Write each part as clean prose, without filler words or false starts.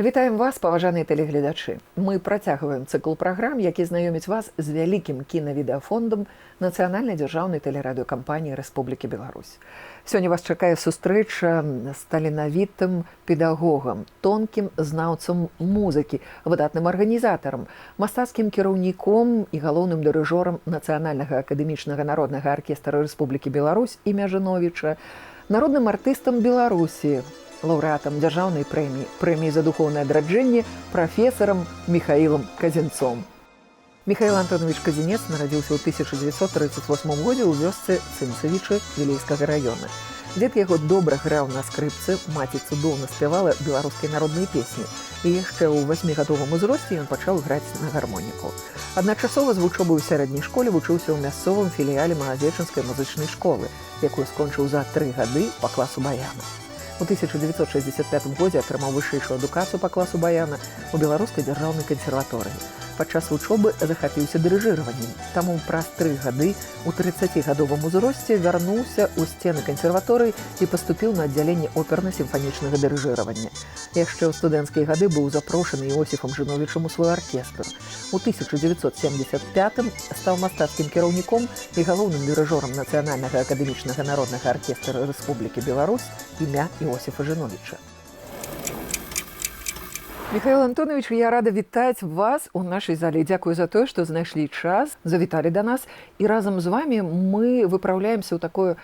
Вітаем вас, паважаныя тэлегледачы. Мы працягваем цыкл праграм, які знаёміць вас з вялікім кінавідэафондам Нацыянальнай дзяржаўнай тэлерадыёкампаніі Рэспублікі Беларусь. Сёння вас чакае сустрэча з таленавітым педагогам, тонкім знаўцам музыкі, выдатным арганізатарам, мастацкім кіраўніком і галоўным дырыжорам Нацыянальнага акадэмічнага народнага аркестра Рэспублікі Беларусь імя Жыновіча, народным артыстам Беларусі, лаўрэатам дзяржаўнай прэміі за духоўнае адраджэнне прафесарам Міхаілам Казінцом. Міхаіл Антонович Казінец нарадзіўся ў 1938 годзе ў вёсцы Цымцавічы Вілейскага раёна. Дзед яго добра граў на скрыпцы, маці цудоўна спявала беларускія народныя песні, і яшчэ ў 8гадовым узросце ён пачаў граць на гармоніку. Адначасова з вучобай у сярэдняй школе вучыўся ў мясцовым філіяле Малазечынскай музычнай школы, якую скончыў за 3 гады па класу баяна. У 1965 годзе атрымаў вышэйшую адукацыю па класу баяна ў Беларускай дзяржаўнай кансерваторыі. Падчас вучобы захапіўся дырыжыраваннем, таму праз 3 гады у 30гадовым узросце вярнуўся ў сцены кансерваторыі і паступіў на аддзяленне оперна-сімфанічнага дырыжыравання. Яшчэ ў студэнцкія гады быў запрошаны Іосіфам Жыновічам у свой аркестр. У 1975 стаў мастацкім кіраўніком і галоўным дырыжорам Нацыянальнага акадэмічнага народнага аркестра Рэспублікі Беларусь імя Іосіфа Жыновіча. Міхаіл Антонович, я рада вітаць вас у нашай зале. Дзякую за тое, што знайшлі час, завіталі да нас. І разам з вамі мы выпраўляемся ў такое,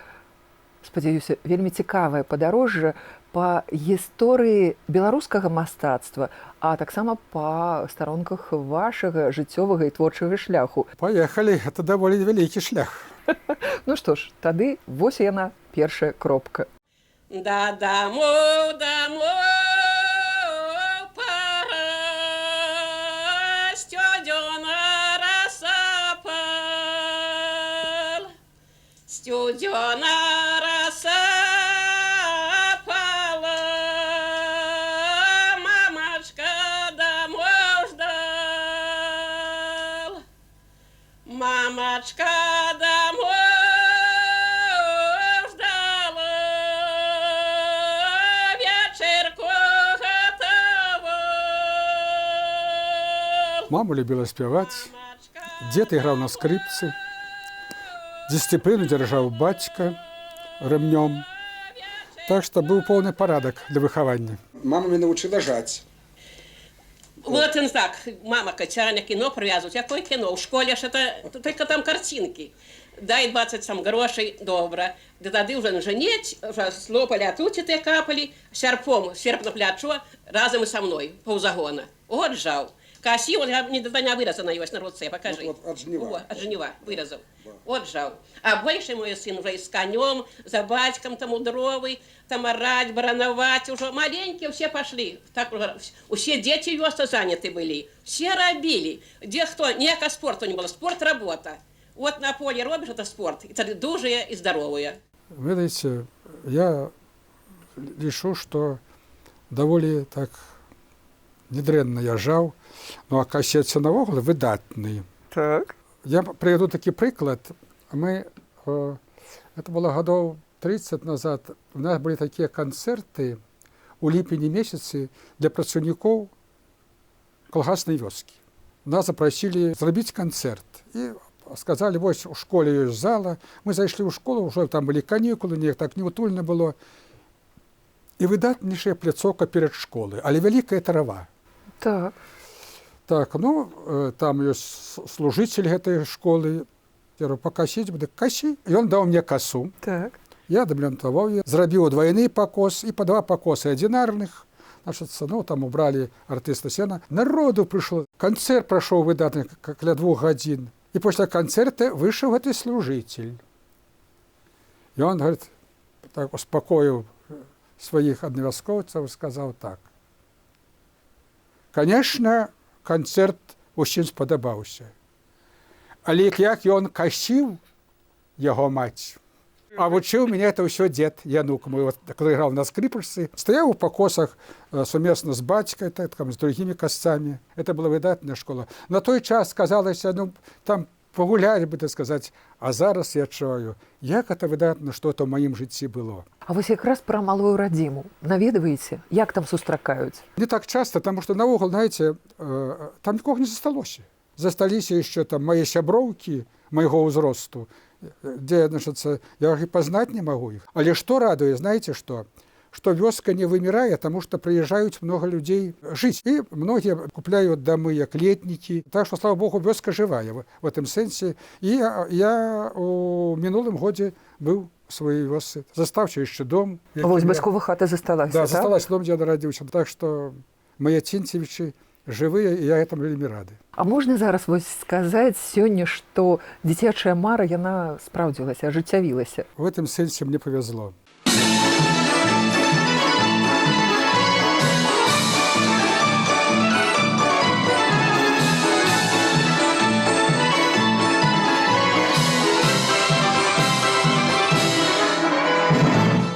спадзяюся, вельмі цікавае падарожжа па гісторыі беларускага мастацтва, а таксама па старонках вашага жыццёвага і творчага шляху. Паехалі, гэта даволі вялікі шлях. Ну што ж, тады вось яна, першая кропка. Домой, студена роса пала, мамочка домой ждал, мамочка домой ждала, вечерку готовил. Мама любила спяваць, дзед іграў на скрипцы, дисциплину держал батька ремнем. Так что был полный порядок для выхования. Мама меня научила жать. Вот он так, мама Катяня кино привязывает. Какое кино? В школе ж это только там картинки. Дай 20 там грошей, добро. Да тады уже женеть, уже слопали, а тут те капали, серп на плечо, разом и со мной, ползагона. Вот жал. Каси, вот не вырезана его на руце, покажи. Вот от жнива. От жнива вырезал. Вот жал. А больше мой сын уже с конем, за батьком там удровый, там орать, барановать. Уже маленькие все пошли. Так уже, все дети вёста заняты были. Все робили. Где кто, никакого спорта не было. Спорт – работа. Вот на поле робишь, это спорт. И тогда дужие и здоровые. Видите, я лишу, что довольно так недрэнна я жаў, ну а касеце навогул выдатны. Так. Я приведу такі прыклад. Мы, это было гадоў 30 назад, у нас былі такія канцэрты у ліпені месяцы для працаўнікоў калгаснай вёскі. Нас запрасілі зрабіць канцэрт. І сказалі, вось у школе ёсць зала. Мы зайшлі ў школу, ўжо там былі канікулы, неяк так неутульна было. І выдатнейшая пляцоўка перад школай, але вялікая трава. Так. Так, ну, там ёсць служыцель гэтай школы. Я говорю, пакасіць буду, касі. Ён даў мне касу. Так. Я даблянтаваў яе, зрабіў двайны пакос і па 2 пакосы адзінарных. Значит, ну, там убрали артыста сена. Народу прыйшло. Канцэрт прайшоў выдатны, каля 2 гадзін. І пасля канцэрта выйшаў гэты служыцель. І он, говорит, так успакоіў сваіх аднавяскоўцаў, сказаў так. Конечно, канцэрт усім спадабаўся. Але як ён касіў яго маць. А вучыў меня это ўсё дзед Янук мой, вот, коли іграв на скрипачцы, стаяў у пакосах сумесна з бацькай, з другімі касцамі. Это была выдатная школа. На той час казалася, ну, там пагулялі бы, так сказаць, а зараз я адчуваю, як это выдатна што-то ў маім жыцці было. А вось якраз пра малую радзіму наведваеце, як там сустракаюць? Не так часто, потому что наогул, знаете, там нікога не засталося. Засталіся яшчэ там мае сяброўкі майго ўзросту, дзе, значит, я і пазнаць не магу іх. Але што радуе, знаете што? Што вёска не вымірае, таму што прыязджаюць много людзей жыць. І многія купляюць дамы як летнікі. Так што, слава Богу, вёска жывая в этом сэнсе. І я у мінулым годзе быў у сваёй вёсцы. Застаўся яшчэ дом. Вось бацькова хата засталася, да, так? засталась дом, дзе я нарадзіўся. Так што мае цінцевічы жывыя, і я гэтым вельмі рады. А можна зараз вось сказаць сёння, што дзіцячая мара, яна спраўдзілася, ажыццявілася? В этом сэнсе мне повезло.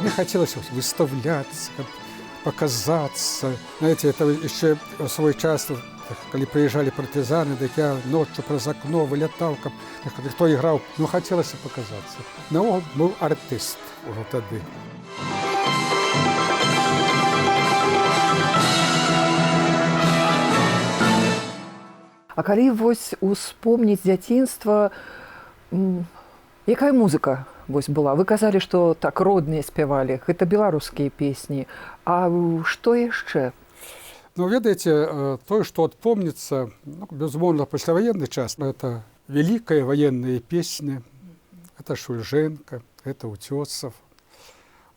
Мне хотелось выставляться, показаться. Знаете, это еще в свой час, когда приезжали партизаны, так я ночью праз окно вылетал, кто играл, ну, хотелось показаться. Но он был артист уже тогда. А калі вось успомніць дзяцінства, якая музыка вось была? Вы казалі, што так родныя спявалі, гэта беларускія песні. А што яшчэ? Ну, ведаеце, то, што отпомнится, ну, безумоўна, пасляваенны час, это великая военная песня, это Шульженко, это Утесов.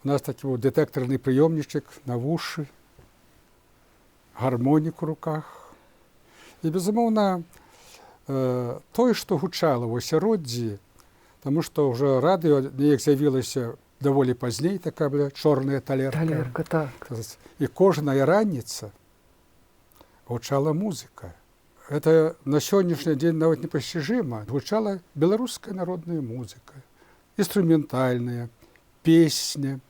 У нас такі вот детекторный приемничек на вушы, гармонік у руках. І, безумоўна, тое, што гучала ў асяроддзі, таму што ўжо радыё неяк з'явілася даволі пазней, такая была чорная талерка. Талерка, так. І кожная раніца гучала музыка. Это на сённяшні дзень нават непасціжыма. Гучала беларуская народная музыка, інструментальная, песня.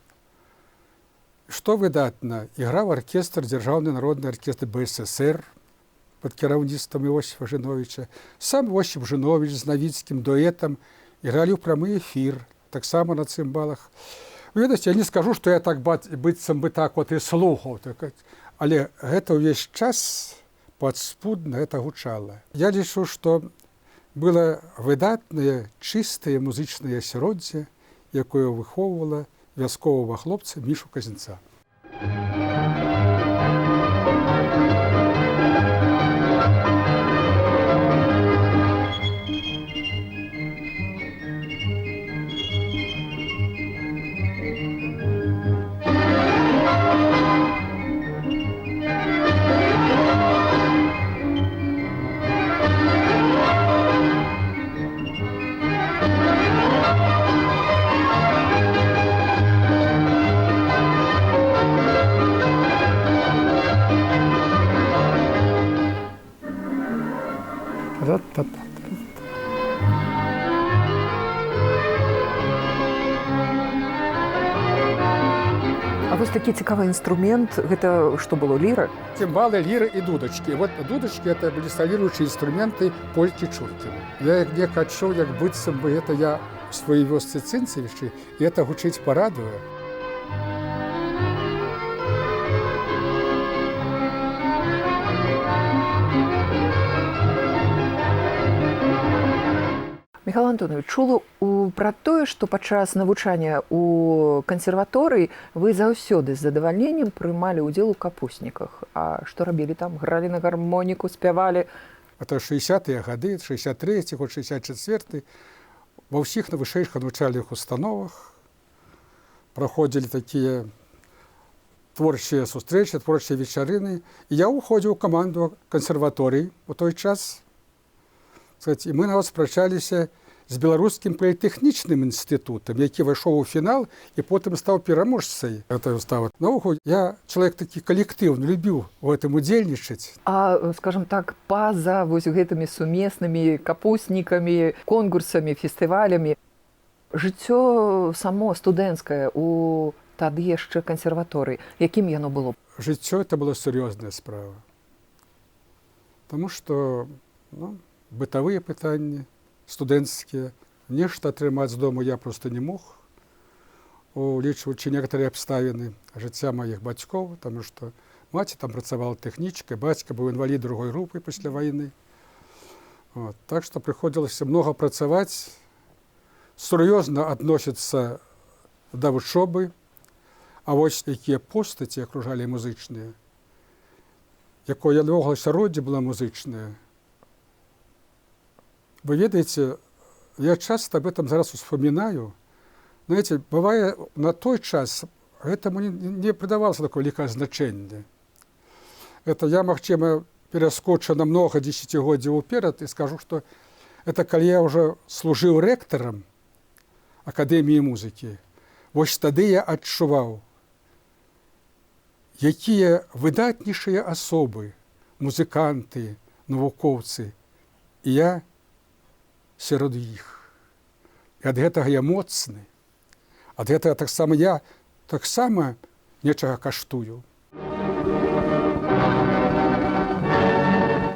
Што выдатна, іграў аркестр, дзяржаўны народны аркестр БССР под кіраўніцтвам Іосифа Жиновича. Сам Іосиф Жинович з Навіцкім дуэтам ігралі ў прамы эфір, таксама на цымбалах. Вы ведаеце, я не скажу, што я так быццам бы так вот і слухаў, але гэта ўвесь час падспудна гэта гучала. Я лічу, што было выдатнае, чыстае музычнае асяроддзе, якое выхоўвала вясковага хлопца Мішу Казінца. А вось такі цікавы інструмент, гэта што было, ліра? Цимбалы, лиры и дудочки. Вот дудочки – это были солирующие инструменты Польки Чуркіна. Я як нек адчуў, як быццам бы это я в своей вёсцы Цінцевічы, і это гучыць парадуе. Михаил Антонович, чула пра тое, што падчас навучання ў кансерваторыі вы заўсёды з задавальненнем прымалі ўдзел у капусніках. А што рабілі там? Гралі на гармоніку, спявалі? Это 60-е гады, 63-й, год 64-й. Ва ўсіх вышэйшых навучальных установах праходзілі такія творчыя сустрэчы, творчыя вечарыны. І я ўходзіў у каманду кансерваторыі у той час. І мы нават спрачаліся з беларускім політэхнічным інстытутам, які вайшоў у фінал і потым стаў пераможцай гэтай выставы. Наогул, я чалавек такі калектыўны, любіў у гэтым удзельнічаць. А, скажем так, па-за вось гэтымі сумеснымі капуснікамі, конкурсамі, фестывалямі, Жыццё само студэнцкае у тады яшчэ кансерваторыі, якім яно было? Жыццё это была сур'ёзная справа. Таму што бытавыя пытанні студэнцкія, нешта атрымаць з дому я проста не мог, улічваючы некаторыя абставіны жыцця маіх бацькоў, таму што маці там працавала тэхнічкай, бацька быў інвалід другой групы пасля вайны. Так што прыходзілася многа працаваць, сур'ёзна адносіцца да вучобы, а вось якія постаці акружалі музычныя, якое наогул асяроддзе была музычная. Вы ведаеце, я часто об этом зараз успоминаю. Знаете, бывае, на той час гэтаму не придавалася такое вялікае значэнне. Это я, магчыма, пераскочу на много десятигоддзяў уперад и скажу, что это калі я уже служыў рэктарам Акадэміі музыкі. Вось тады я адчуваў, якія выдатнейшыя асобы, музыканты, навукоўцы, і я сярод іх. І ад гэтага я моцны. Ад гэтага таксама я нечага каштую.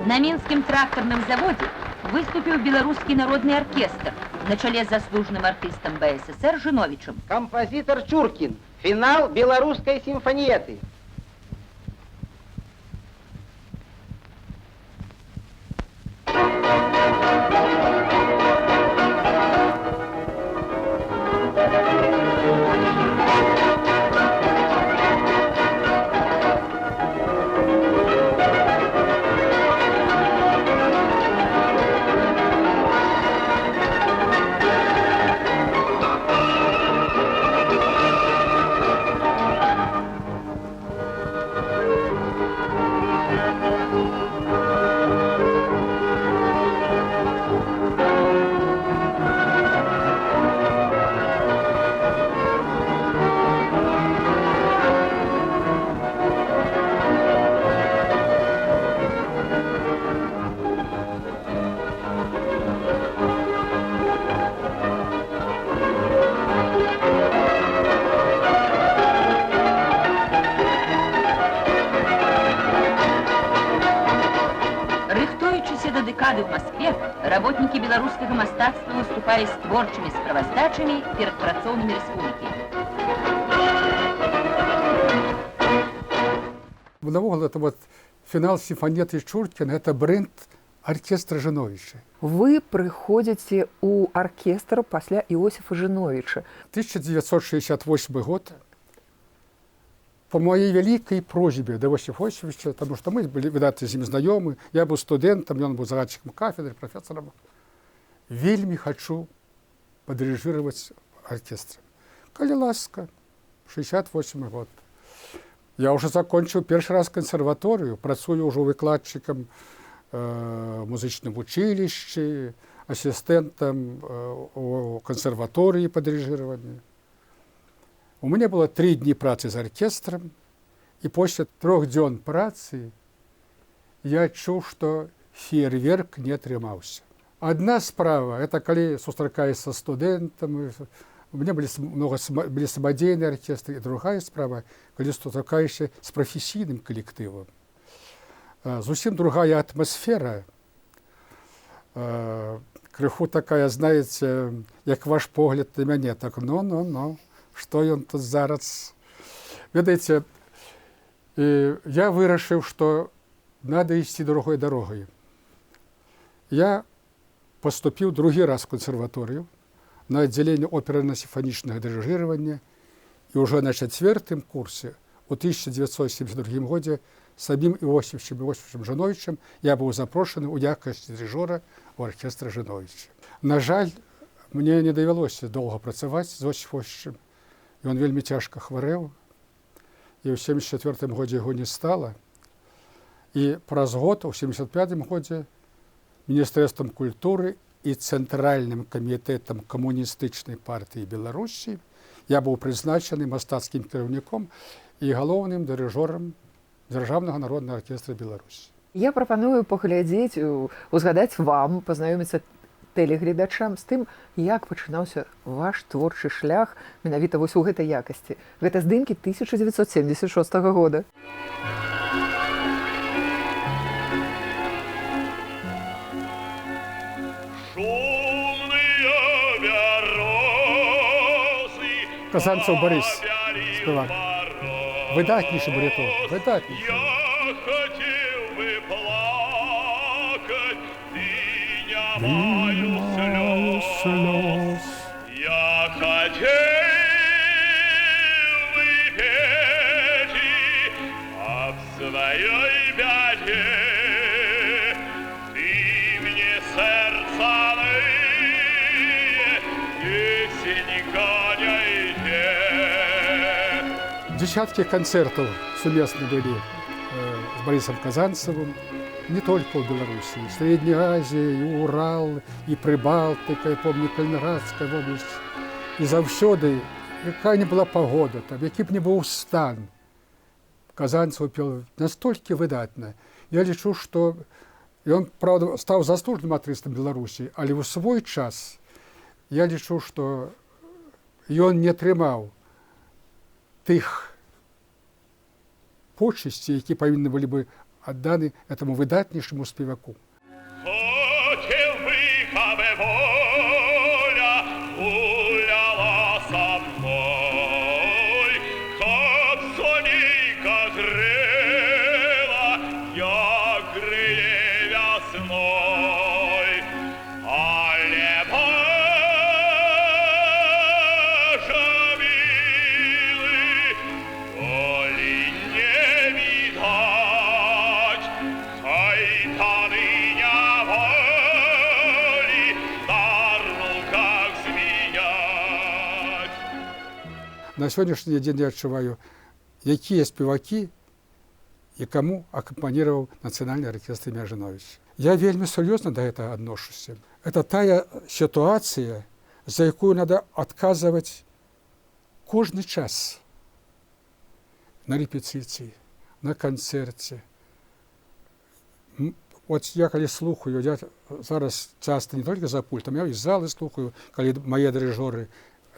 На Мінскім трактарным заводзе выступіў беларускі народны аркестр на чале з заслужаным артыстам БССР Жыновічам. Композитор Чуркин. Финал белорусской симфониеты. Декады в Москве работники белорусского мастацтва выступали с творчими справаздачами перед працоўнымі республики. Навогул, это вот финал симфонеты Чуркина, это бренд оркестра Жыновіча. Вы прыходзіце ў аркестр пасля Іосіфа Жыновіча. 1968 год. По моей великой просьбе до Иосифа Иосифовича, потому что мы были, видать, с ним знакомы, я был студентом, он был загадчиком кафедры, профессором. Вельми хочу подрижировать оркестр. Коли ласка, 68 год. Я уже закончил первый раз консерваторию, працую уже выкладчиком в музычном училище, ассистентом у консерватории по дирижированию. У меня было 3 дні працы з аркестрам, і пасля 3 дзён працы я адчуў, што феерверк не атрымаўся. Одна справа, это калі сустракаешся з студэнтам, у меня были самадзейныя аркестры, і другая справа, калі сустракаешся з прафесійным калектывам. Зусім другая атмасфера, крыху такая, знаете, як ваш погляд на мяне, так што ён тут зараз. Ведаеце, я вырашыў, што надо ісці другой дарогай. Я паступіў другі раз в кансерваторыю на аддзяленне оперна-сімфанічнага дырыжыравання, і ўжо на 4-м курсе у 1972 годзе самім Іосіфам Жыновічам я быў запрошаны ў якасці дырыжора ў аркестра Жыновіча. На жаль, мне не давялося доўга працаваць з Іосіфам Іосіфовичам. Ён вельмі цяжка хварэў, і ў 1974 годзе яго не стала. І праз год, у 1975 годзе, Міністэрствам культуры і Цэнтральным камітэтам камуністычнай партыі Беларусі я быў прызначаны мастацкім кіраўніком і галоўным дырыжорам Дзяржаўнага народнага аркестра Беларусі. Я прапаную паглядзець, узгадаць вам, пазнаёміцца тэлегледачам з тым, як пачынаўся ваш творчы шлях менавіта вось у гэтай якасці. Гэта здымкі 1976 года. Казанцев Борис співак. Видатніший баритон, видатніший. Я хотел бы плакать, ты не маю слез. Я хотел бы петь об своей беде. Ты мне сердца ныне песенника найди. Десятки концертов совместно были с Борисом Казанцевым, не только в Беларуси, и в Средней Азии, и Урал, и Прибалтика, я помню, Калининградская область. И завсёды, яка не была погода, там, який б не був стан, Казанцев пел настолько видатно. Я лічу, що він, правда, став заслуженим артистом Білорусі, але у свій час я лічу, що він не отримав тих почестей, які повинні були б віддані цьому видатнішому співаку. Хотел бы, кабы воля гуляла со мной, как сонейка грела, як греє весной. Але Боже милый, коли не видать, сайтаны неволи, дарнул, как змеять. На сьогоднішній день я відчуваю, які є співаки і кому акомпанував Національний оркестр ім'я Жановича. Я вельми серйозно до цього відношуся. Це та ситуація, за яку треба відказувати кожен час. На репетиції, на концерті. От я коли слухаю, я зараз часто не тільки за пультом, я і з зали слухаю, коли мої дирижери,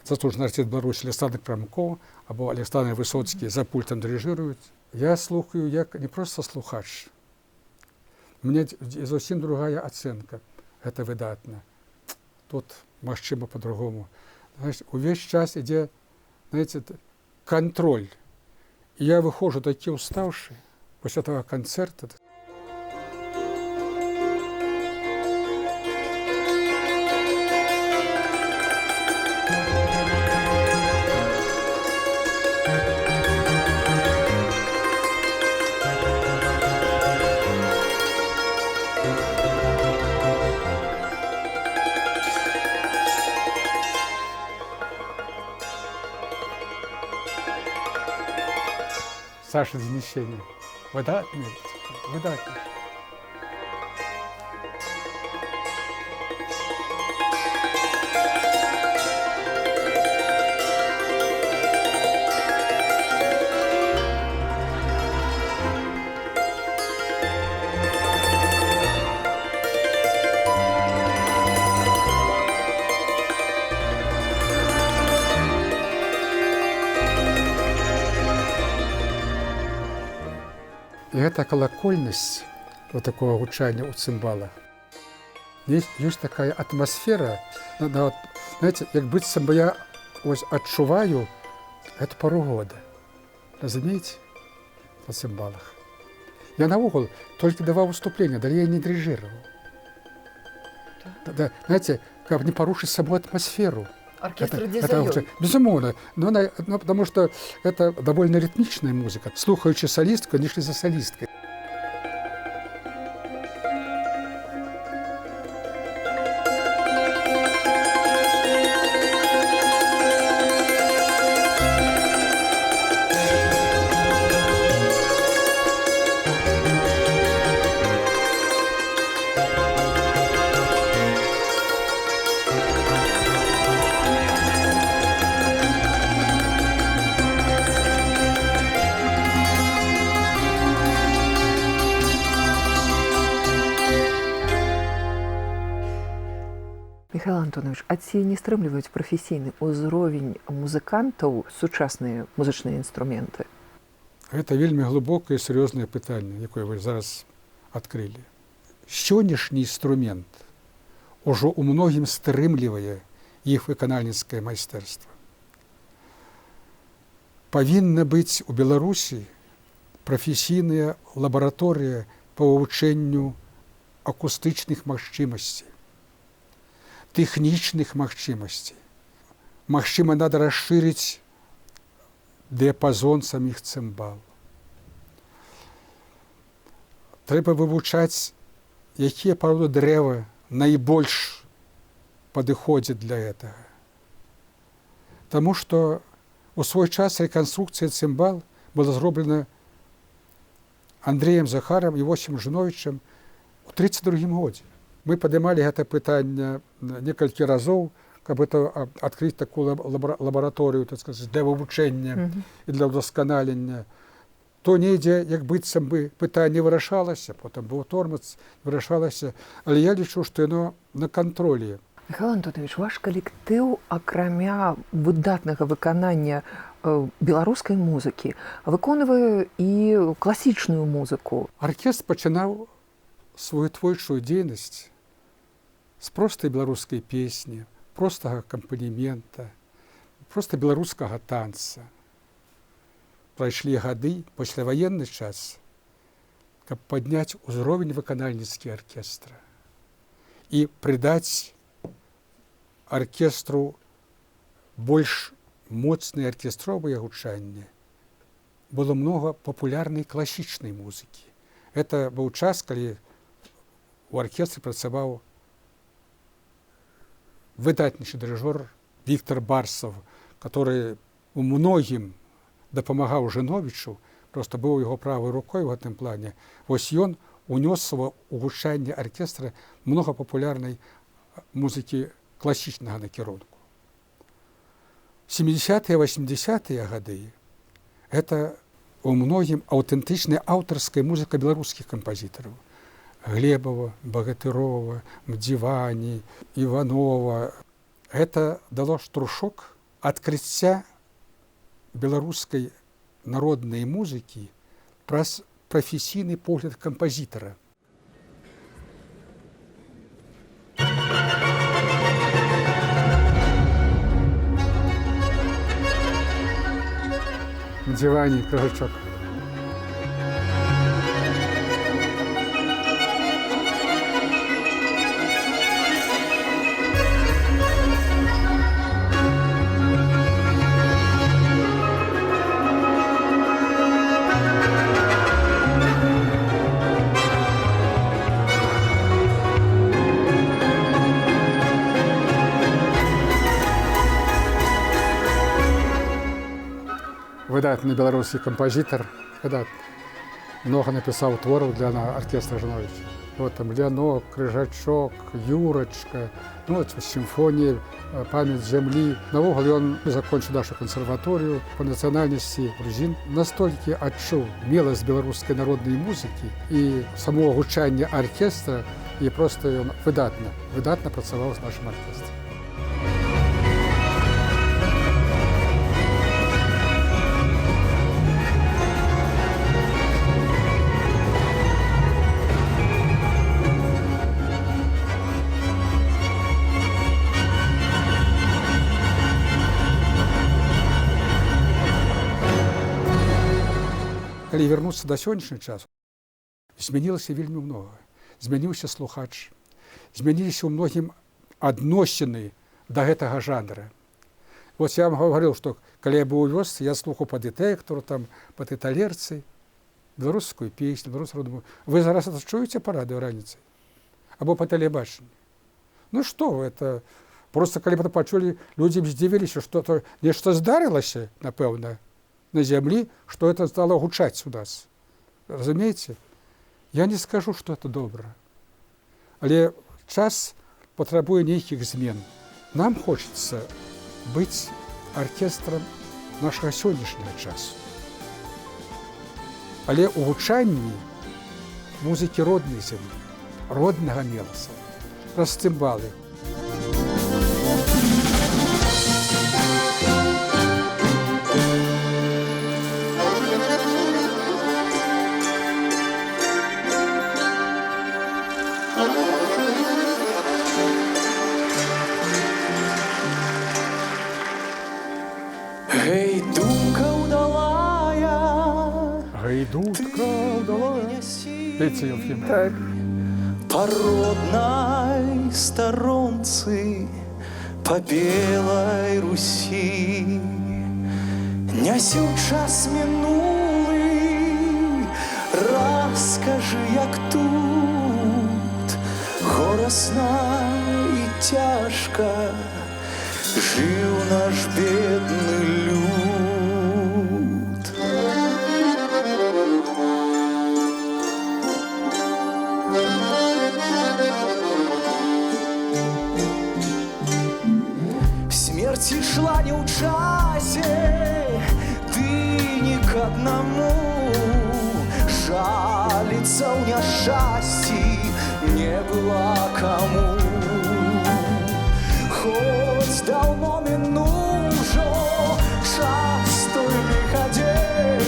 заслужений артист Білорусі Олександр Крамко або Олександр Висоцький за пультом дирижують. Я слухаю як не просто слухач. У мене зовсім другая оцінка. Це видатно. Тут, можливо, по-другому. Знаєш, увесь час йде, знаєте, контроль. І я виходжу такий уставший після того концерту. Саша Знищення. Видатний, видатний. И эта колокольность вот такого гучания у цимбала. Есть такая атмосфера, вот, знаете, как быццам бы я ось адчуваю эту пару года. Разумеете? На цимбалах. Я наогул только давал выступления, далее я не дирижировал. Да, знаете, как не порушить с собой атмосферу. Оркестр это уже, безумовно, но потому что это довольно ритмичная музыка. Слухаючи солистку, они шли за солисткой. Михаил Антонович, а ці не стрымліваюць прафесійны ўзровень музыкантаў сучасныя музычныя інструменты? Гэта вельмі глыбокае і сур'ёзнае пытанне, якое вы зараз адкрылі. Сённяшні інструмент ужо ў многім стрымлівае іх выканальніцкае майстэрства. Павінна быць у Беларусі прафесійная лабараторыя па вывучэнню акустычных магчымасцей, тэхнічных магчымасцей. Магчыма, надо расшырыць дыяпазон саміх цымбал. Трэба вывучаць, якія пароды дрэва найбольш падыходзяць для гэтага. Таму што у свой час рэканструкцыя цымбал была зроблена Андрэем Захарам і Восім Жыновічам у 1932 годзе. Мы падымалі гэта пытанне некалькі разоў, каб это адкрыць такую лабараторыю, так сказаць, для вывучэння і для ўдасканалення. То недзе, як быццам бы, пытанне вырашалася, потым быў тормоз, вырашалася, але я лічу, што яно на кантролі. Михаил Антонович, ваш калектыў, акрамя выдатнага выканання беларускай музыкі, выконвае і класічную музыку. Аркестр пачынаў сваю творчую дзейнасць з простай беларускай песні, простага акампанемента, проста беларускага танца. Прайшлі гады, пасляваенны час, каб падняць узровень выканальніцкі аркестра і прыдаць аркестру больш моцнае аркестровае гучанне. Было многа папулярнай класічнай музыкі. Это быў час, калі у аркестры працаваў выдатнейшы дырыжор Віктор Барсов, который у многім дапамагаў Жыновічу, проста быў яго правай рукой у гэтым плане. Вось ён унёс у гучанне аркестра многа папулярнай музыкі класічнага накірунку. 70-е, 80-е гады это у многім аўтэнтычная аўтарская музыка беларускіх кампазітараў. Глебова, Багатырова, Мдзівані, Іванова. Гэта дало штуршок адкрыцця беларускай народнай музыкі праз прафесійны погляд кампазітара. Мдзівані, Крыжачок. Выдатны беларускі кампазітар, много напісаў твораў для аркестра Жыновіча. Вот там Лянок, Крыжачок, Юрачка, сімфонія, памяць зямлі. Навогул ён закончыў нашу кансерваторыю па нацыянальнасці грузін. Настолькі адчуў меласць беларускай народнай музыкі і самого гучання аркестра, і проста ён выдатна працаваў з нашым аркестрам. Калі вярнуцца да сённяшні час, змянілася вельмі многа. Змяніўся слухач, змяніліся ў многім адносіны да гэтага жанра. Вот я вам гаварыў, што калі я быў у вёсцы, я слухаў па дэтэктару, па тыталерцы, беларускую песню, беларускую родную. Вы зараз это чуеце па радыё раніцай? Або па тэлебачанні? Ну што, это просто калі б пачулі, людзі б здзівіліся, што нешта здарылася, напэўна, на зямлі, што это стало гучаць у нас. Разумееце? Я не скажу, што это добра. Але час патрабуе нейкіх змен. Нам хочацца быць аркестрам нашага сённяшняга часу. Але ў гучанні музыкі роднай зямлі, роднага меласа, праз цымбалы. Гей, думка удалая, Гайдутка удалая. Пейте, Елфим. Так. по родной сторонцы, по белой Руси. Нясю час минулый, расскажи, як тут горосна і тяжка жив наш бедный люд. Смерть шла не в часе, ты ни к одному. Жалиться в несчастье не было кому. Хоть давно минул же час той лиходей,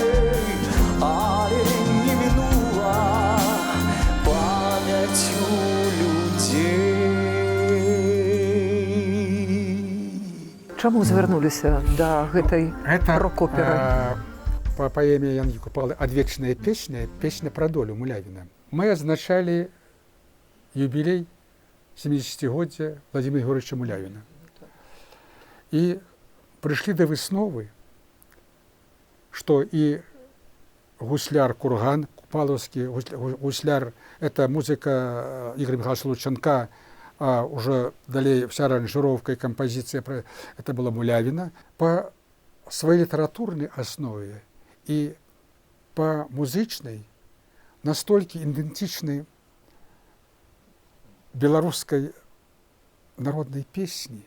але не минула памятью людей. Чаму звярнуліся да гэтай рок-оперы? По поэме Яны Купалы «Адвечная песня», песня про долю Мулявина. Мы означали юбилей 70-годия Владимира Егоровича Мулявина. И пришли до высновы, что и гусляр Курган, Купаловский гусляр, это музыка Игоря Михайловича Лученка, а уже далее вся аранжировка и композиция, это была Мулявина. По своей литературной основе и по музычной настолько идентичны белорусской народной песни.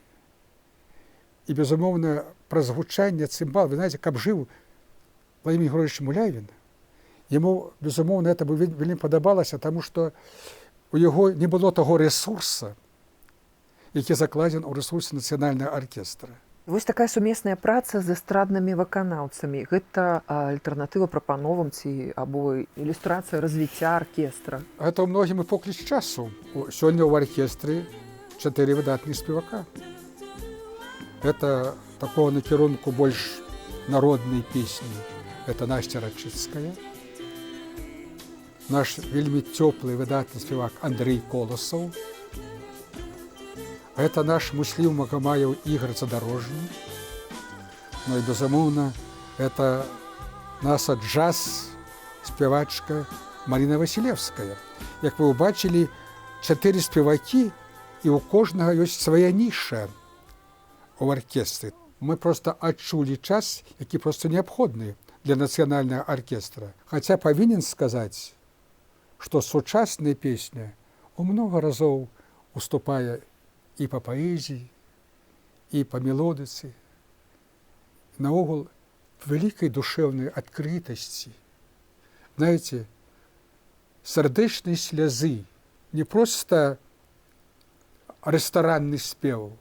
И, безумовно, про звучание цимбал. Вы знаете, как жил Владимир Егорович Мулявин, ему, безумовно, это бы вельми подобалось, потому что у него не было того ресурса, який закладен у ресурсе Национального оркестра. Вось такая сумесная праца з эстраднымі выканаўцамі. Гэта альтэрнатыва прапановам ці або ілюстрацыя развіцця аркестра. Это у многім і покліч часу. Сёння ў аркестры 4 выдатных спевака. Это такого накірунку больш народнай песні. Это Настя Рачыцкая. Наш вельмі цёплы выдатны спевак Андрей Колосаў. Это наш Муслім Магамаев Ігор Задорожний. Ну і, безумовно, это наша джаз-спевачка Марина Василевская. Як вы убачили, 4 спеваки, і у кожнага ёсць свая ніша у оркестры. Мы просто адчулі час, які просто неабходны для нацыянальнага оркестра. Хаця павінен сказаць, што сучасная песня у много разоў уступае и по поэзии, и по мелодице, наогул великой душевной открытости. Знаете, сердечной слезы, не просто ресторанный спев,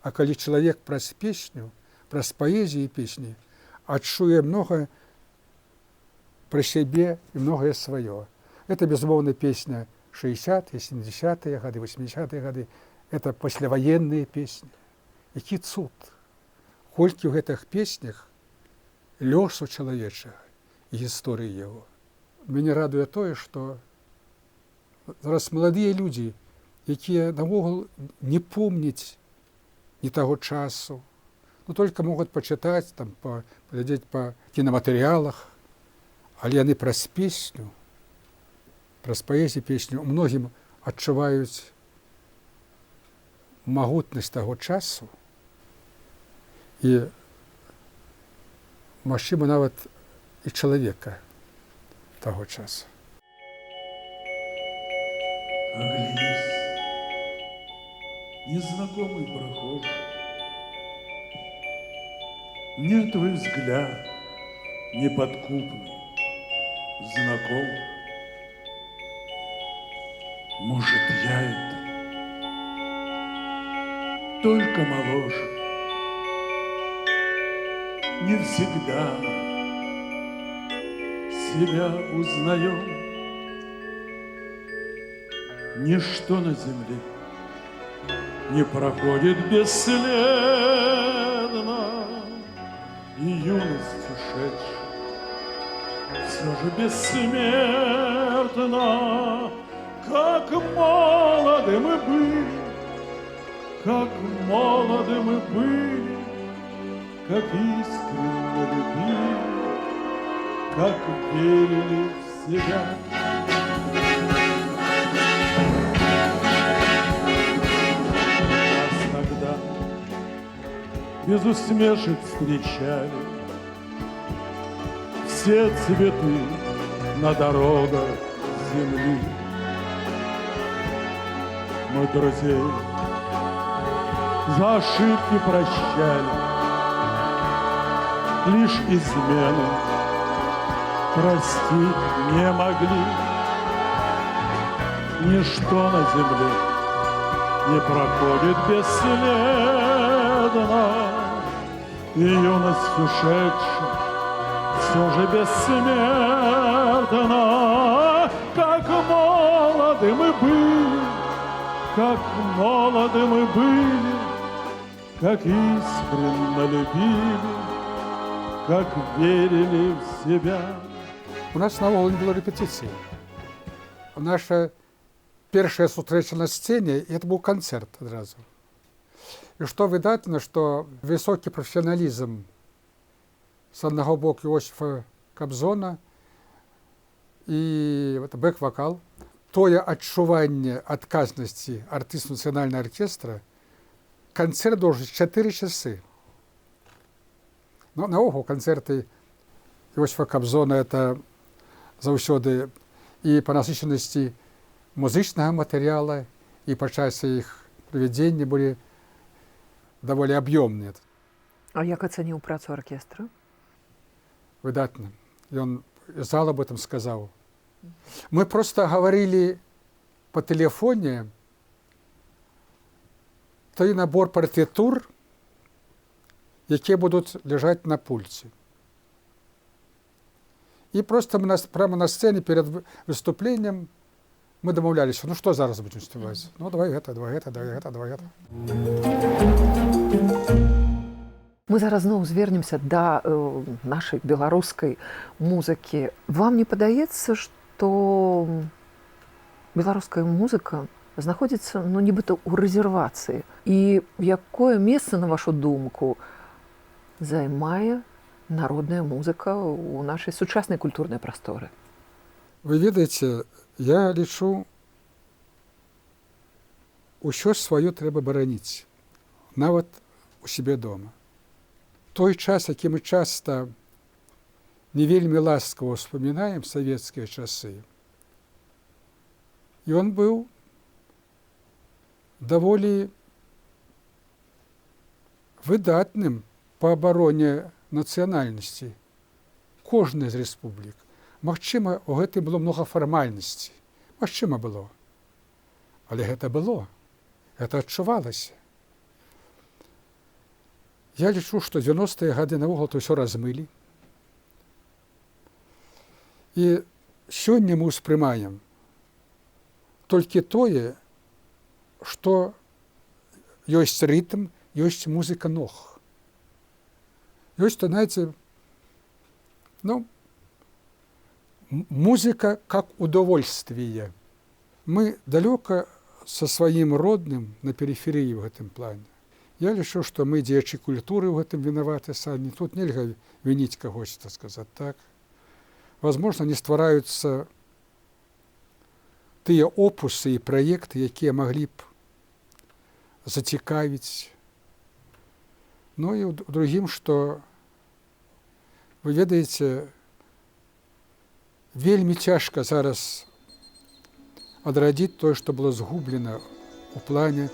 а когда человек праз песню, праз поэзию песни, отчуя много про себе и многое свое. Это, безусловно, песня 60-е, 70-е годы, 80-е годы. Это пасляваенныя песні. Які цуд. Колькі ў гэтых песнях лёсу чалавечага і гісторыі яго. Мяне радуе тое, што зараз маладыя людзі, якія навогул не помняць ні таго часу, ну, только могуць пачытаць, там, паглядзець па кінаматэрыялах, але яны праз песню, праз паэзію песню у многім адчуваюць магутнасць таго часу і, магчыма, нават і чалавека таго часу. Оглянись, незнакомый прохожий, мне твой взгляд неподкупный знаком. Может, я это только моложе. Не всегда себя узнаем. Ничто на земле не проходит бесследно, и юность ушедшая все же бессмертна. Как молоды мы были, как молоды мы были, как искренне любили, как верили в себя. Нас тогда без усмешек встречали все цветы на дорогах земли. Мы друзей за ошибки прощали, лишь измену простить не могли. Ничто на земле не проходит бесследно, и юность ушедшая все же бессмертна. Как молоды мы были, как молоды мы были, как искренне любили, как верили в себя. У нас наогул не было репетиции. Наша першая сустрэча на сцене, и это был концерт одразу. И что выдатно, что высокий профессионализм с одного боку Иосифа Кобзона и бэк-вокал, тое адчуванне адказнасці артысту нацыянальнага аркестра, канцэрт доўжыць 4 часы. Ну, наогул канцэрты Иосифа Кобзона это заўсёды і па насычанасці музычнага матэрыяла, і па часе іх правядзення былі даволі аб'ёмныя. А як ацаніў працу аркестра? Выдатна. Ён зал об этом сказаў. Мы просто говорили по телефоне той набор партитур, якія будуць ляжаць на пульце. І просто мы прямо на сцене перед выступлением мы домовлялись, ну что зараз будем спевать? Ну давай это, давай это, давай это, давай это. Мы зараз зноў звернемся да нашай беларускай музыкі. Вам не падаецца, што беларуская музыка знаходзіцца, ну, нібыта ў рэзервацыі? І якое месца, на вашу думку, займае народная музыка ў нашай сучаснай культурнай прасторы? Вы ведаеце, я лічу, усё сваё трэба бараніць, нават у сябе дома. Той час, які мы часта не вельмі ласкава ўспамінаем савецкія часы, ён быў даволі выдатным па абароне нацыянальнасці кожнай з рэспублік. Магчыма, у гэтым было многа фармальнасці. Магчыма, было. Але гэта было. Гэта адчувалася. Я лічу, што 90-е гады навогул то ўсё размылі. І сёння мы ўспрымаем толькі тое, што ёсць рытм, ёсць музыка ног. Ёсць, знаете, ну, музыка как удовольствие. Мы далёка со сваім родным на периферыі в гэтым плане. Я лічу, што мы дзеячы культуры ў гэтым вінаваты самі. Тут нельга вініць кагось, так сказаць, так. Возможно, не ствараюцца тыя опусы і праекты, якія маглі б зацікавіць. Ну і ў другім, што вы ведаеце, вельмі цяжка зараз адрадзіць тое, што было згублена ў плане,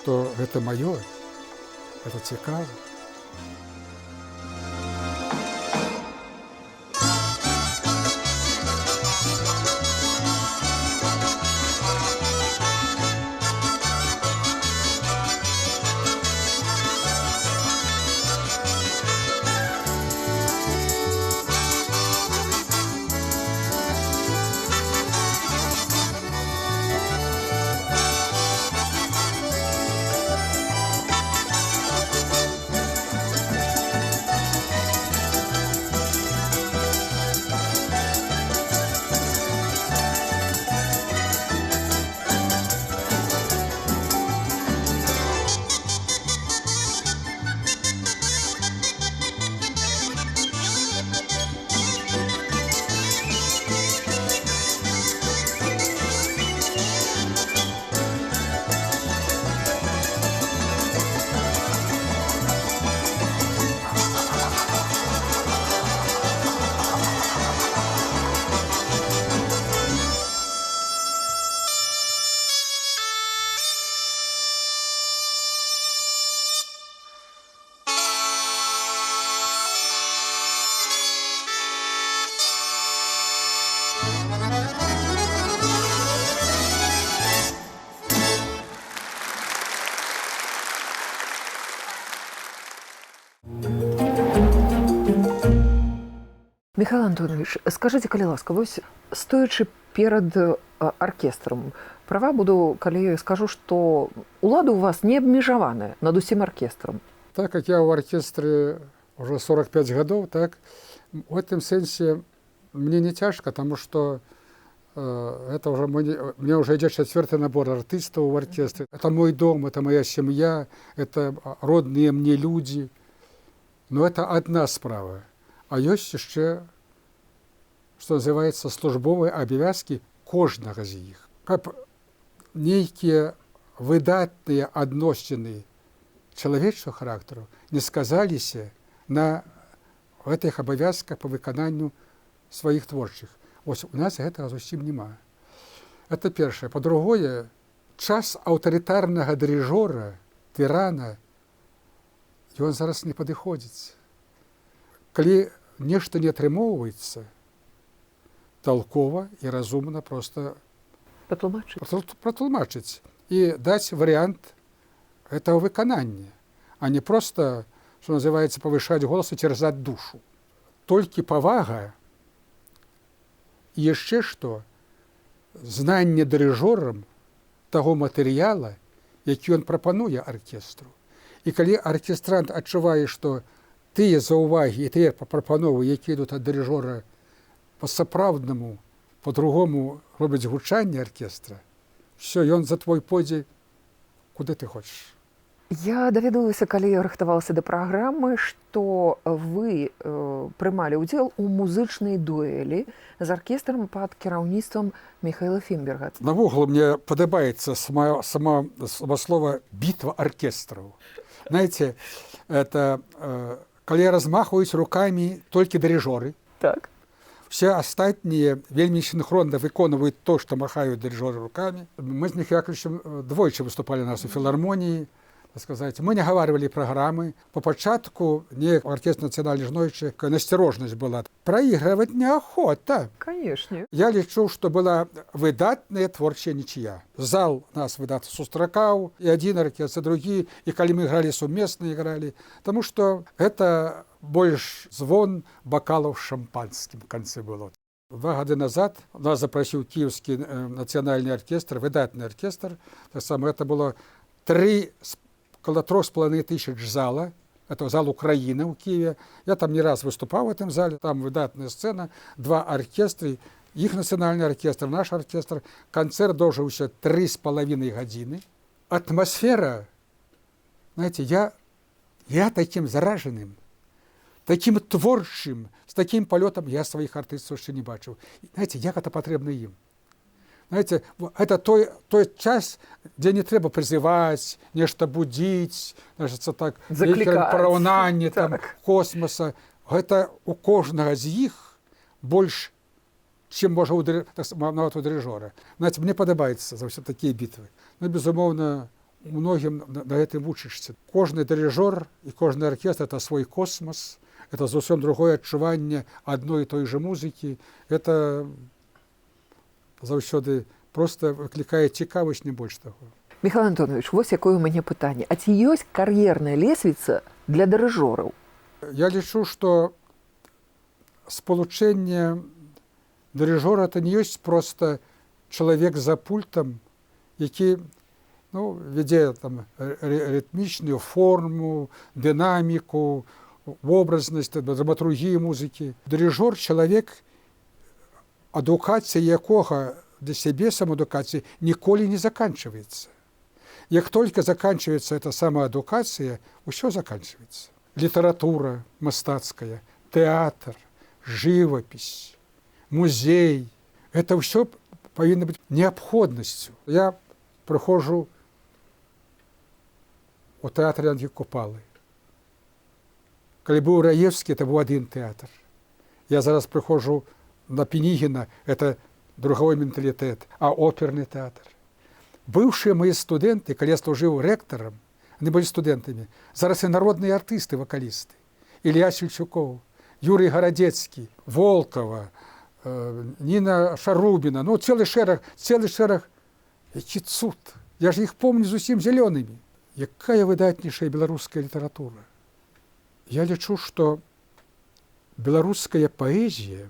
што гэта маё, гэта цікава. Михаил Антонович, скажите, калі ласка, вось стоячы перад аркестрам, права буду, калі я скажу, што улада у вас не абмежаваная над усім аркестрам. Так как я в оркестре уже 45 годов, так, в этом сенсе мне не тяжко, потому что это уже мне уже идет 4-й набор артистов в оркестре. Это мой дом, это моя семья, это родные мне люди. Но это одна справа. А есть еще, что называется, службовые обовязки кожного з іх. Каб нейкія выдатныя адносіны чалавечага характару не сказаліся на гэтых абавязках по выкананню сваіх творчых. Вось у нас гэтага зусім няма. Это першае. Па-другое, час аўтарытарнага дырыжора, тырана, ён зараз не падыходзіць. Калі нешта не атрымоўваецца, толкова і разумна просто пратлумачыць і даць варыянт этого выканання, а не просто, что называется, повышать голос и терзать душу. Толькі павага і яшчэ што, знанне дырыжорам таго матэрыяла, які ён прапануе аркестру. І калі аркестрант адчувае, што тыя заўвагі і тыя прапановы, якія ідуць ад дырыжора па-сапраўднаму, по-другому робяць гучанне аркестра, все, ён за твой пойдзе, куды ты хочаш. Я даведалася, калі я рыхтавалася да праграмы, што вы прымалі ўдзел у музычнай дуэлі з аркестрам пад кіраўніцтвам Михаила Фінберга. Навогул мне падабаецца само слово «битва оркестров». Знаете, это калі размахиваюць руками толькі дырыжоры. Так. Все астатнія вельмі синхронно выконваюць то, што махаюць дырыжоры руками. Мы з Михаилом Яковлевичем двойчы выступалі у нас у філармоніі. Сказать, мы не говаривали программы. По початку не оркестр национальной жнойчы, насторожность была. Проигрывать неохота. Конечно. Я лічу, что была выдатная творчая ничья. Зал нас выдатно сустракаў, и один оркестр, и другие, и коли мы играли совместно, играли. Потому что это больше звон бокалов шампанским в конце было. 2 года назад нас запросил Киевский национальный оркестр, выдатный оркестр. Так само это было около 3500 зала. Это зал Украины в Киеве. Я там не раз выступал в этом зале. Там выдатная сцена, 2 оркестра. Их национальный оркестр, наш оркестр. Концерт доўжыўся 3,5 годины. Атмосфера, знаете, я таким зараженным, таким творчым, с таким полетом я своих артистов еще не бачил. Знаете, як это потребно им. Знаете, это той час, где не треба призывать, нечто будить, так, параўнанне там космоса. Это у кожного з іх больше, чем можа нават у дырыжора. Знаете, мне падабаецца за все такие битвы. Ну, безумоўно, многим на гэтым вучышся. Кожны дырыжор и кожны оркестр — это свой космос, это зусім другое адчуванне адной и той же музыки. Это заўсёды просто выклікае цікавасць, не больш таго. Михаил Антонович, вось якое у мяне пытанне. А ці ёсць кар'ерная лесвіца для дырыжораў? Я лічу, што спалучэнне дырыжора — это не ёсць просто чалавек за пультам, які вядзе там рытмічную форму, дынаміку, вобразнасць, драматургію музыкі. Дырыжор — чалавек, адукацыя якога для сябе самаадукацыі ніколі не заканчивается. Як только заканчивается эта самоадукация, все заканчивается. Литература мастацкая, театр, живопись, музей — это все повинно быть необходностью. Я прихожу у театре Андрія Купалы. Коли был Раевский, это был один театр. Я зараз прихожу на Пенигина, это другой менталитет, а оперный театр. Бывшие мои студенты, когда я служил ректором, они были студентами, зараз и народные артисты, вокалисты. Илья Шельчуков, Юрий Городецкий, Волкова, Нина Шарубина, целый шерах. Який цуд! Я же их помню зусім зелеными. Якая выдатнейшая белорусская литература. Я лічу, что беларуская паэзія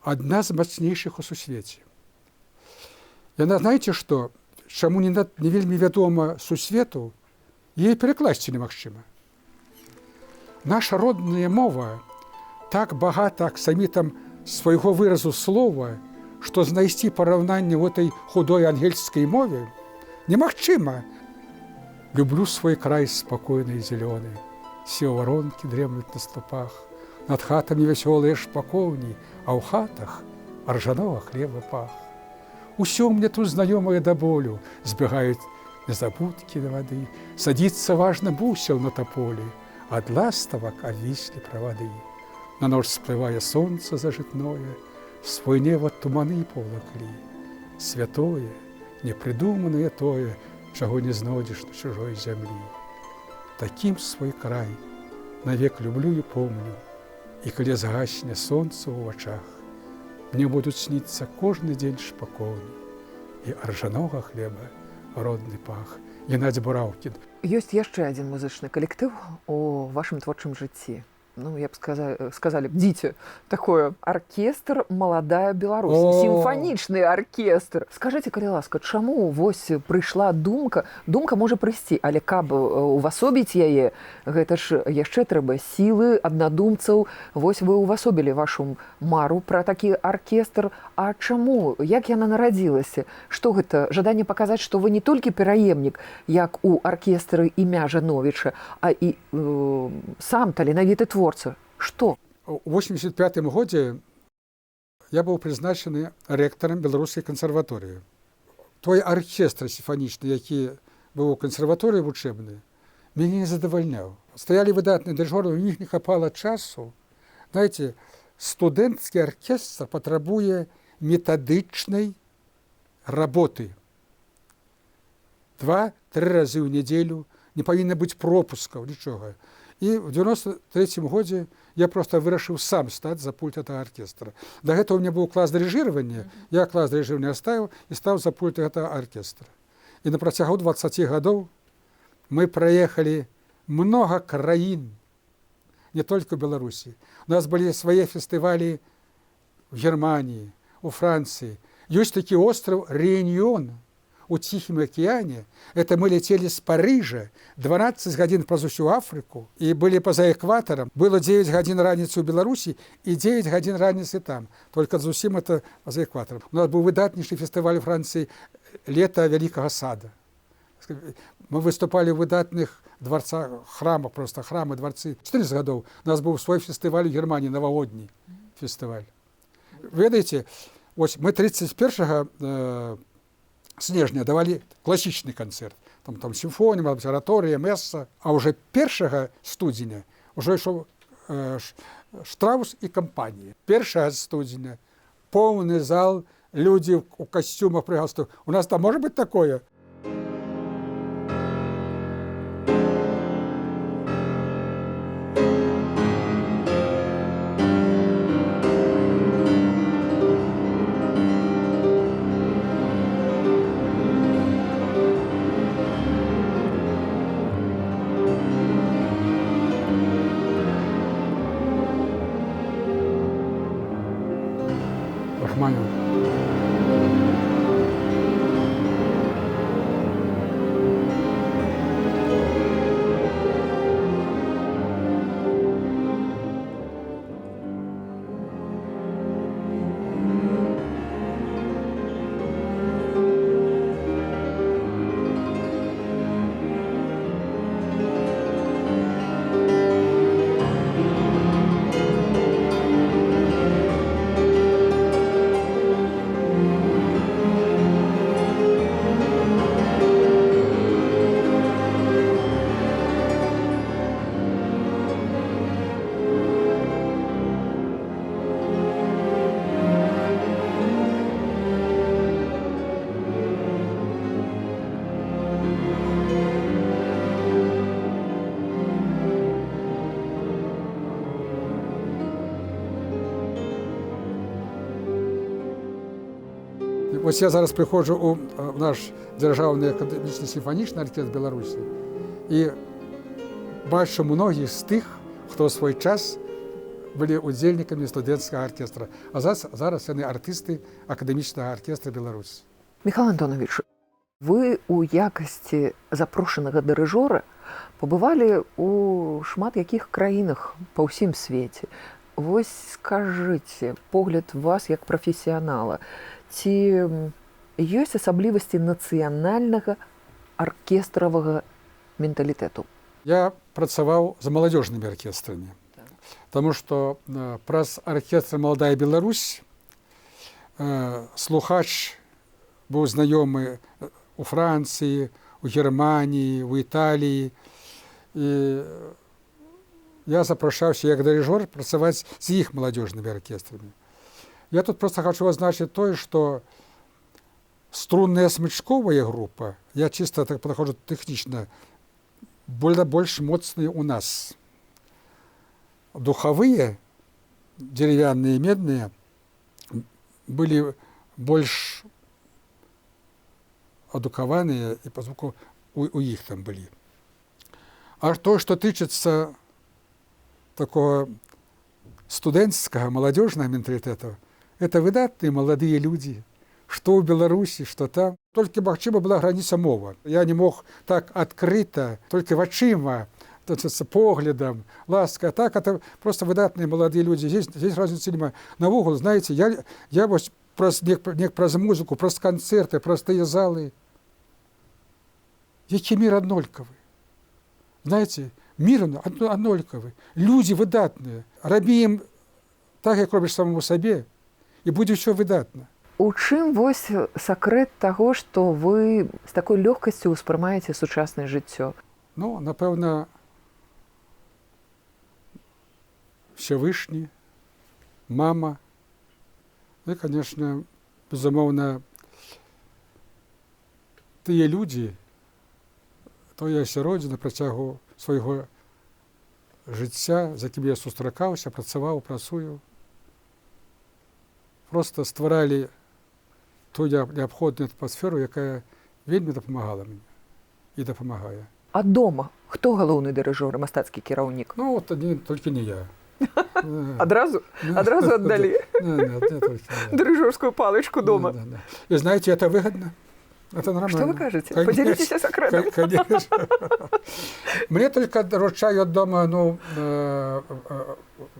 адна з мацнейшых у сусвеце. Яна, знаеце што, чаму не вельмі вядома сусвету, яе перакласці немагчыма. Наша родная мова так багата аксамітам свайго выразу слова, што знайсці параўнанне ў этой худой ангельскай мове немагчыма. Люблю свой край спакойны і зялёны, сеў варонкі дремлюць на ступах, над хатамі вясёлыя шпакоўні, а ў хатах ржанога хлеба пах. Усё мне тут знаёмае да болю, збегаюць незабудкі да вады, садзіцца важна бусел на таполі, ад ластавак авіслі правады. На ноч сплывае сонца зажытное, свой невад туманы паўлаклі. Святое, непрыдуманае тое, чаго не знойдзеш на чужой зямлі. Такім свой край навек люблю і помню, і калі згасне сонца ў вачах, мне будуць сніцца кожны дзень шпакоўны і ржанога хлеба родны пах. Геннадзь Бураўкін. Ёсць яшчэ адзін музычны калектыў у вашым творчым жыцці. Ну, я б сказалі, дзіце, такое аркестр «Маладая Беларусь», сімфанічны аркестр. Скажыце, калі ласка, чаму вось прыйшла думка можа прыйсці, але каб увасобіць яе, гэта ж яшчэ трэба сілы, аднадумцаў. Вось вы увасобілі вашу мару пра такі аркестр. А чаму? Як яна нарадзілася? Што гэта? Жаданне паказаць, што вы не толькі пераемнік, як у аркестры імя Жановіча, а і сам таленавіты твор. Што? У 1985 годзе я быў прызначаны рэктарам Беларускай кансерваторыі. Той аркестр сімфанічны, які быў у кансерваторыі вучэбны, мяне не задавальняў. Стаялі выдатныя дырыжоры, у них не хапала часу. Знаеце, студэнцкі аркестр патрабуе метадычнай работы. 2-3 разы ў нядзелю, не павінна быць пропускаў, нічога. І в 1993 годзе я проста вырашыў сам стаць за пульт гэтага аркестра. Да гэтага у меня быў клас дырыжыравання, я клас дырыжыравання аставіў і стаў за пульт гэтага аркестра. І на працягу 20 гадоў мы праехалі многа краін, не толькі ў Беларусі. У нас былі свае фестывалі в Германії, у Францыі. Ёсць такі остраў Реюньон у Тихім акіяне. Это мы летели з Парыжа 12 гадзін праз усю Афрыку і былі па-за экватарам. Было 9 гадзін раніцы ў Беларусі і 9 гадзін раніцы там. Только зусім это па-за экватарам. У нас быў выдатнейшы фестываль Францыі «Лета Вялікага сада». Мы выступалі ў выдатных дворцах, храмах, просто храмы, дворцы. 14 гадоў у нас быў свой фестываль у Германії, навагодні фестываль. Ведаеце, ось мы 31 снежня давалі класічны канцэрт. Там сімфонія, араторыя, месса. А ўжо 1 студзеня ўжо ішоў Штраус і кампанія. 1 студзеня поўны зал, людзі ў касцюмах пры галстуках. У нас там можа быць такое? Рахманинов. Ось я зараз прыходжу у наш дзяржаўны акадэмічны сімфанічны аркестр Беларусі і бачу многіх з тых, хто ў свой час былі удзельнікамі студэнцкага аркестра. А зараз яны артысты акадэмічнага аркестра Беларусь. Михаил Антонович, вы у якасці запрошанага дырыжора пабывалі у шмат якіх краінах па ўсім свеце. Вось скажыце, погляд вас як прафесіянала, ці ёсць асаблівасці нацыянальнага аркестравага менталітэту? Я працаваў з маладзёжнымі аркестрамі, таму што праз аркестр «Маладая Беларусь» слухач быў знаёмы у Францыі, у Германіі, у Італіі. І я запрашаўся як дырыжор працаваць з іх маладзёжнымі аркестрамі. Я тут проста хачу азначыць тое, што струнная смычковая група, я чыста так падыходжу тэхнічна, больш моцныя ў нас. Духавыя, дзеревянныя, медныя, былі больш адукаваныя, і па звуку у іх там былі. А то, што тычыцца такого студэнцкага, маладзёжнага менталітэту, это выдатныя маладыя людзі, што ў Беларусі, што там. Толькі, магчыма, была граніца мова. Я не мог так адкрыта, толькі вачыма, поглядам, ласка. Так, это просто выдатныя маладыя людзі. Здесь разницы няма. Навогул, знаете, я вось праз музыку, праз канцэрты, праз тыя залы, які мір аднолькавы. Знаете, мир аднолькавы. Людзі выдатныя. Рабі ім так, як робіш самому сабе, і будзе ўсё выдатна. У чым вось сакрэт таго, што вы з такой лёгкасцю ўспрымаеце сучаснае жыццё? Ну, напэўна, Всевышні, мама, і, конечно, безумоўна, тыя людзі, тое асяроддзе на працягу свайго жыцця, з якім я сустракаўся, працаваў, працую, проста стваралі ту неабходную атмасферу, якая вельмі дапамагала мне і дапамагае. А дома хто галоўны дырыжор, мастацкі кіраўнік? Ну, вот толькі не я. Адразу аддалі дырыжорскую палычку дома. И знаете, это выгодно. Это нормально. Что вы кажете? Поделитесь секретом. Конечно. Мне только доручают дома,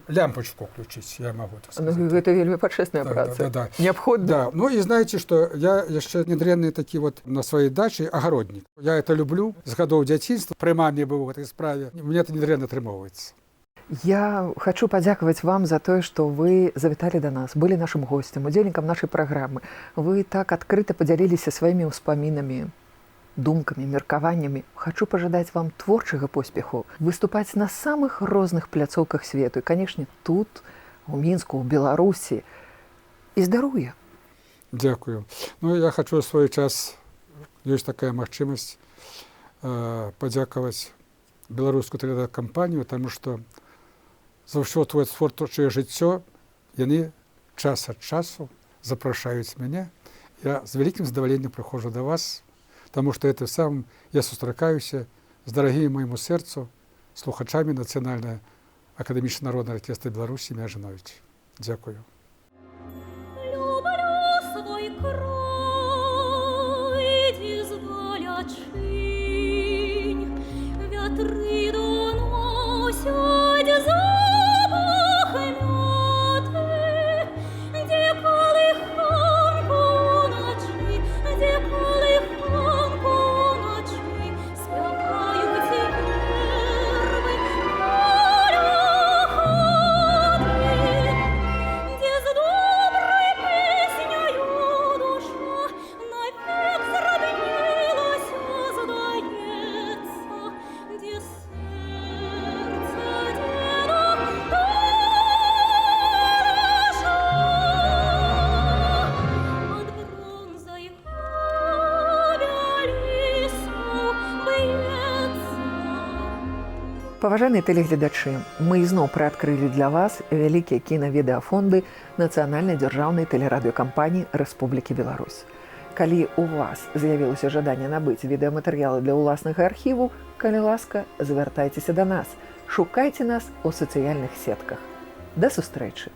лямпочку включить, я могу так сказать. Ну, это вельмі пачэсная праца. Да. Необходимо. Да. Ну и знаете, что я еще недрэнный такі вот на своей даче огородник. Я это люблю. С годов дзяцінства при маме был в этой справе. Мне это недрэнна атрымоўваецца. Я хочу падзякаваць вам за тое, што вы завіталі да нас, былі нашым госцем, удзельнікам нашай праграмы. Вы так адкрыта падзяліліся сваімі ўспамінамі, думкамі, меркаваннямі. Хочу пажадаць вам творчага поспеху, выступаць на самых розных пляцоўках свету. І, канешне, тут, у Мінску, у Беларусі. І здароўя. Дзякую. Ну, я хочу в свой час, ёсць такая магчымасць, падзякаваць беларускую тэлекампанію, таму што за ўсё творчае жыццё яны час ад часу запрашаюць мяне. Я з вялікім задаваленнем прыходжу да вас, таму што это сам я сустракаюся з дарагімі майму сэрцу слухачамі Нацыянальнага акадэмічнага народнага аркестра Беларусі імя Жанович. Дзякую. Паважаныя тэлегледачы, мы ізноў прыадкрылі для вас вялікія кінавідэафонды Нацыянальнай дзяржаўнай тэлерадыёкампаніі Рэспублікі Беларусь. Калі у вас з'явілася жаданне набыць відэаматэрыялы для ўласнага архіву, калі ласка, звяртайцеся да нас, шукайце нас у сацыяльных сетках. Да сустрэчы!